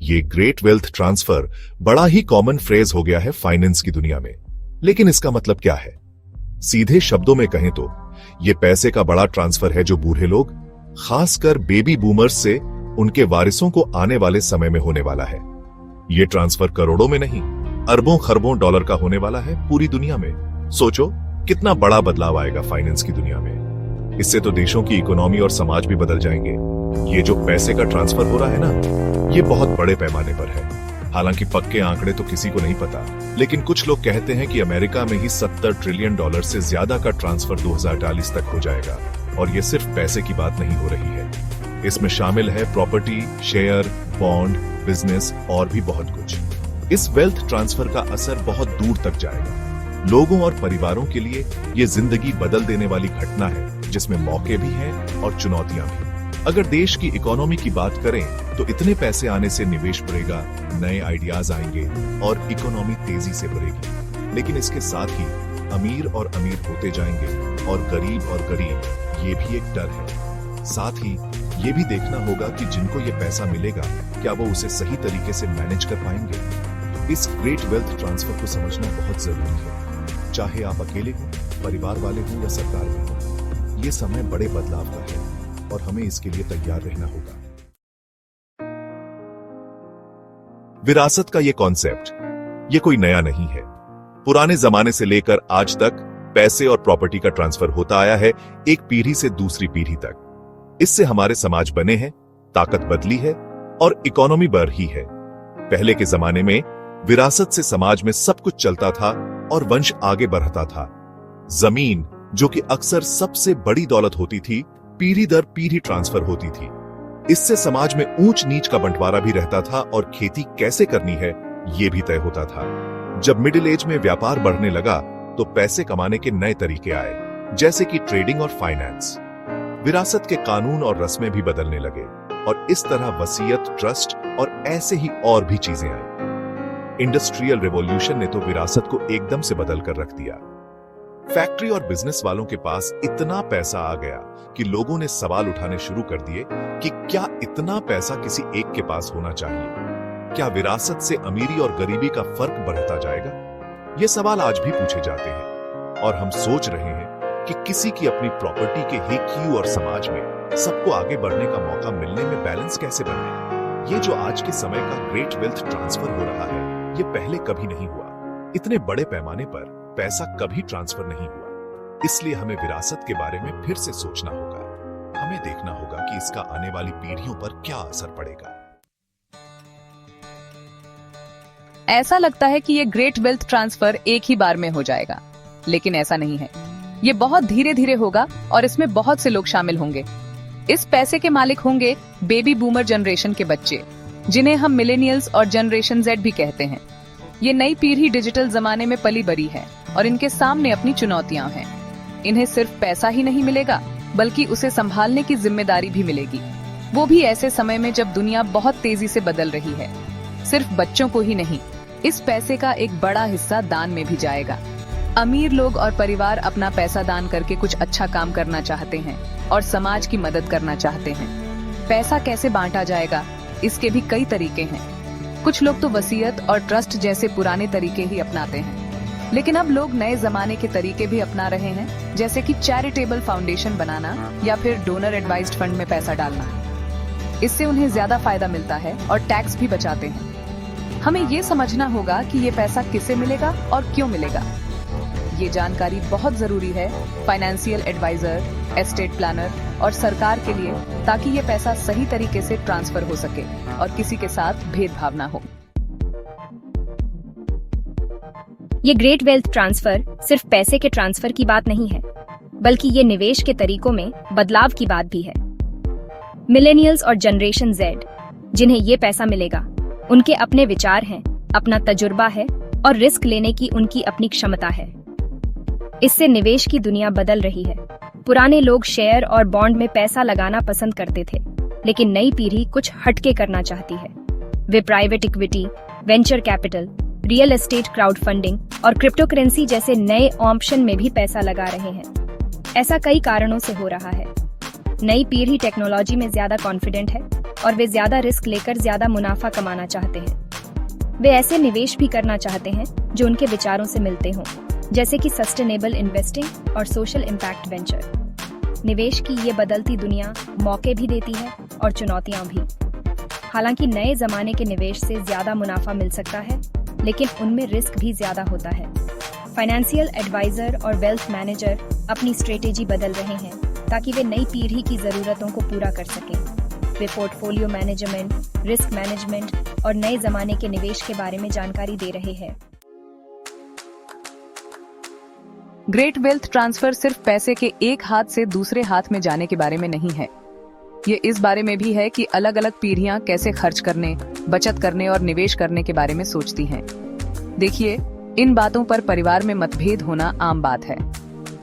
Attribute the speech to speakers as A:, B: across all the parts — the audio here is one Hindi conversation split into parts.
A: ये ग्रेट वेल्थ ट्रांसफर बड़ा ही कॉमन फ्रेज हो गया है फाइनेंस की दुनिया में। लेकिन इसका मतलब क्या है? सीधे शब्दों में कहें तो ये पैसे का बड़ा ट्रांसफर है जो बूढ़े लोग, खासकर बेबी बूमर्स से उनके वारिसों को आने वाले समय में होने वाला है। ये ट्रांसफर करोड़ों में नहीं, अरबों खरबों डॉलर का होने वाला है पूरी दुनिया में। सोचो कितना बड़ा बदलाव आएगा फाइनेंस की दुनिया में। इससे तो देशों की इकोनॉमी और समाज भी बदल जाएंगे। ये जो पैसे का ट्रांसफर हो रहा है ना, ये बहुत बड़े पैमाने पर है। हालांकि पक्के आंकड़े तो किसी को नहीं पता, लेकिन कुछ लोग कहते हैं कि अमेरिका में ही $70 ट्रिलियन से ज्यादा का ट्रांसफर 2040 तक हो जाएगा। और ये सिर्फ पैसे की बात नहीं हो रही है, इसमें शामिल है प्रॉपर्टी, शेयर, बॉन्ड, बिजनेस और भी बहुत कुछ। इस वेल्थ ट्रांसफर का असर बहुत दूर तक जाएगा। लोगों और परिवारों के लिए ये जिंदगी बदल देने वाली घटना है, जिसमें मौके भी हैं और चुनौतियां भी। अगर देश की इकोनॉमी की बात करें तो इतने पैसे आने से निवेश बढ़ेगा, नए आइडियाज आएंगे और इकोनॉमी तेजी से बढ़ेगी। लेकिन इसके साथ ही अमीर और अमीर होते जाएंगे और गरीब, ये भी एक डर है। साथ ही ये भी देखना होगा कि जिनको ये पैसा मिलेगा, क्या वो उसे सही तरीके से मैनेज कर पाएंगे। तो इस ग्रेट वेल्थ ट्रांसफर को समझना बहुत जरूरी है। चाहे आप अकेले हो, परिवार वाले हो या सरकार में हो, ये समय बड़े बदलाव का है और हमें इसके लिए तैयार रहना होगा। विरासत का ये कॉन्सेप्ट, ये कोई नया नहीं है। पुराने जमाने से लेकर आज तक पैसे और प्रॉपर्टी का ट्रांसफर होता आया है, एक पीढ़ी से दूसरी पीढ़ी तक। इससे हमारे समाज बने हैं, ताकत बदली है और इकोनॉमी बढ़ रही है। पहले के जमाने में विरासत से समाज में सब कुछ चलता था और वंश आगे बढ़ता था। जमीन, जो कि अक्सर सबसे बड़ी दौलत होती थी, पीढ़ी दर पीढ़ी ट्रांसफर होती थी। इससे समाज में ऊंच नीच का बंटवारा भी रहता था और खेती कैसे करनी है यह भी तय होता था। जब मिडिल एज में व्यापार बढ़ने लगा तो पैसे कमाने के नए तरीके आए, जैसे कि ट्रेडिंग और फाइनेंस। विरासत के कानून और रस्में भी बदलने लगे और इस तरह वसीयत, ट्रस्ट और ऐसे ही और भी चीजें आई। इंडस्ट्रियल रिवॉल्यूशन ने तो विरासत को एकदम से बदल कर रख दिया। फैक्ट्री और बिजनेस वालों के पास इतना पैसा आ गया कि लोगों ने सवाल उठाने शुरू कर दिए कि क्या इतना पैसा किसी एक के पास होना चाहिए? क्या विरासत से अमीरी और गरीबी का फर्क बढ़ता जाएगा? ये सवाल आज भी पूछे जाते हैं और हम सोच रहे हैं कि किसी की अपनी प्रॉपर्टी के ही क्यों और समाज में सबको आगे बढ़ने का मौका मिलने में बैलेंस कैसे बने। ये जो आज के समय का ग्रेट वेल्थ ट्रांसफर हो रहा है, ये पहले कभी नहीं हुआ। इतने बड़े पैमाने पर पैसा कभी ट्रांसफर नहीं हुआ। इसलिए हमें विरासत के बारे में फिर से सोचना होगा। हमें देखना होगा कि इसका आने वाली पीढ़ियों पर क्या असर पड़ेगा।
B: ऐसा लगता है कि ये ग्रेट वेल्थ ट्रांसफर एक ही बार में हो जाएगा, लेकिन ऐसा नहीं है। ये बहुत धीरे धीरे होगा और इसमें बहुत से लोग शामिल होंगे। इस पैसे के मालिक होंगे बेबी बूमर जनरेशन के बच्चे, जिन्हें हम मिलेनियल्स और जनरेशन जेड भी कहते हैं। ये नई पीढ़ी डिजिटल जमाने में पली बड़ी है और इनके सामने अपनी चुनौतियां हैं। इन्हें सिर्फ पैसा ही नहीं मिलेगा, बल्कि उसे संभालने की जिम्मेदारी भी मिलेगी, वो भी ऐसे समय में जब दुनिया बहुत तेजी से बदल रही है। सिर्फ बच्चों को ही नहीं, इस पैसे का एक बड़ा हिस्सा दान में भी जाएगा। अमीर लोग और परिवार अपना पैसा दान करके कुछ अच्छा काम करना चाहते हैं और समाज की मदद करना चाहते हैं। पैसा कैसे बांटा जाएगा, इसके भी कई तरीके हैं। कुछ लोग तो वसीयत और ट्रस्ट जैसे पुराने तरीके ही अपनाते हैं, लेकिन अब लोग नए जमाने के तरीके भी अपना रहे हैं, जैसे कि चैरिटेबल फाउंडेशन बनाना या फिर डोनर एडवाइज्ड फंड में पैसा डालना। इससे उन्हें ज्यादा फायदा मिलता है और टैक्स भी बचाते हैं। हमें ये समझना होगा कि ये पैसा किसे मिलेगा और क्यों मिलेगा। ये जानकारी बहुत जरूरी है फाइनेंशियल एडवाइजर, एस्टेट प्लानर और सरकार के लिए, ताकि ये पैसा सही तरीके से ट्रांसफर हो सके और किसी के साथ भेदभाव ना हो।
C: ये ग्रेट वेल्थ ट्रांसफर सिर्फ पैसे के ट्रांसफर की बात नहीं है, बल्कि ये निवेश के तरीकों में बदलाव की बात भी है। मिलेनियल्स और जनरेशन जेड, जिन्हें ये पैसा मिलेगा, उनके अपने विचार हैं, अपना तजुर्बा है और रिस्क लेने की उनकी अपनी क्षमता है। इससे निवेश की दुनिया बदल रही है। पुराने लोग शेयर और बॉन्ड में पैसा लगाना पसंद करते थे, लेकिन नई पीढ़ी कुछ हटके करना चाहती है। वे private equity, venture capital, real estate, crowd funding और क्रिप्टो करेंसी जैसे नए ऑप्शन में भी पैसा लगा रहे हैं। ऐसा कई कारणों से हो रहा है। नई पीढ़ी टेक्नोलॉजी में ज्यादा कॉन्फिडेंट है, और वे ज्यादा रिस्क लेकर ज्यादा मुनाफा कमाना चाहते हैं। वे ऐसे निवेश भी करना चाहते हैं जो उनके विचारों से मिलते हों, जैसे कि सस्टेनेबल इन्वेस्टिंग और सोशल इम्पैक्ट वेंचर। निवेश की ये बदलती दुनिया मौके भी देती है और चुनौतियां भी। हालांकि नए जमाने के निवेश से ज्यादा मुनाफा मिल सकता है, लेकिन उनमें रिस्क भी ज्यादा होता है। फाइनेंशियल एडवाइजर और वेल्थ मैनेजर अपनी स्ट्रेटेजी बदल रहे हैं ताकि वे नई पीढ़ी की जरूरतों को पूरा कर सकें। वे पोर्टफोलियो मैनेजमेंट, रिस्क मैनेजमेंट और नए जमाने के निवेश के बारे में जानकारी दे रहे हैं।
B: ग्रेट वेल्थ ट्रांसफर सिर्फ पैसे के एक हाथ से दूसरे हाथ में जाने के बारे में नहीं है। ये इस बारे में भी है कि अलग अलग पीढ़ियां कैसे खर्च करने, बचत करने और निवेश करने के बारे में सोचती हैं। देखिए, इन बातों पर परिवार में मतभेद होना आम बात है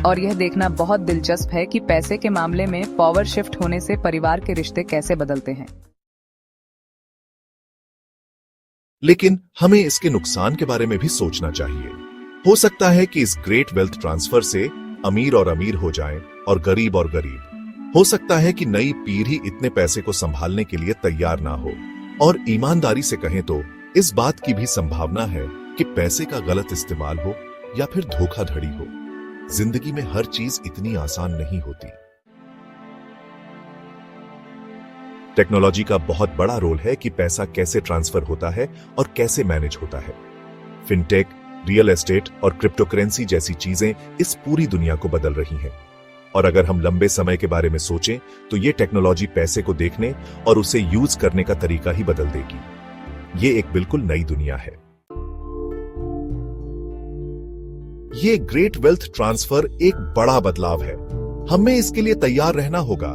B: और यह देखना बहुत दिलचस्प है कि पैसे के मामले में पावर शिफ्ट होने से परिवार के रिश्ते कैसे बदलते हैं।
A: लेकिन हमें इसके नुकसान के बारे में भी सोचना चाहिए। हो सकता है कि इस ग्रेट वेल्थ ट्रांसफर से अमीर और अमीर हो जाएं और गरीब। हो सकता है कि नई पीढ़ी इतने पैसे को संभालने के लिए तैयार ना हो। और ईमानदारी से कहें तो इस बात की भी संभावना है कि पैसे का गलत इस्तेमाल हो या फिर धोखाधड़ी हो। जिंदगी में हर चीज इतनी आसान नहीं होती। टेक्नोलॉजी का बहुत बड़ा रोल है कि पैसा कैसे ट्रांसफर होता है और कैसे मैनेज होता है। फिनटेक, रियल एस्टेट और क्रिप्टोकरेंसी जैसी चीजें इस पूरी दुनिया को बदल रही हैं। और अगर हम लंबे समय के बारे में सोचें तो ये टेक्नोलॉजी पैसे को देखने और उसे यूज करने का तरीका ही बदल देगी। ये एक बिल्कुल नई दुनिया है। ये ग्रेट वेल्थ ट्रांसफर एक बड़ा बदलाव है। हमें इसके लिए तैयार रहना होगा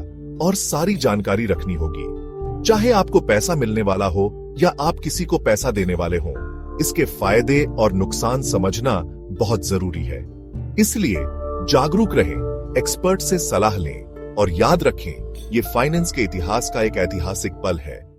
A: और सारी जानकारी रखनी होगी। चाहे आपको पैसा मिलने वाला हो या आप किसी को पैसा देने वाले हों, इसके फायदे और नुकसान समझना बहुत जरूरी है। इसलिए जागरूक रहें, एक्सपर्ट से सलाह लें और याद रखें, ये फाइनेंस के इतिहास का एक ऐतिहासिक पल है।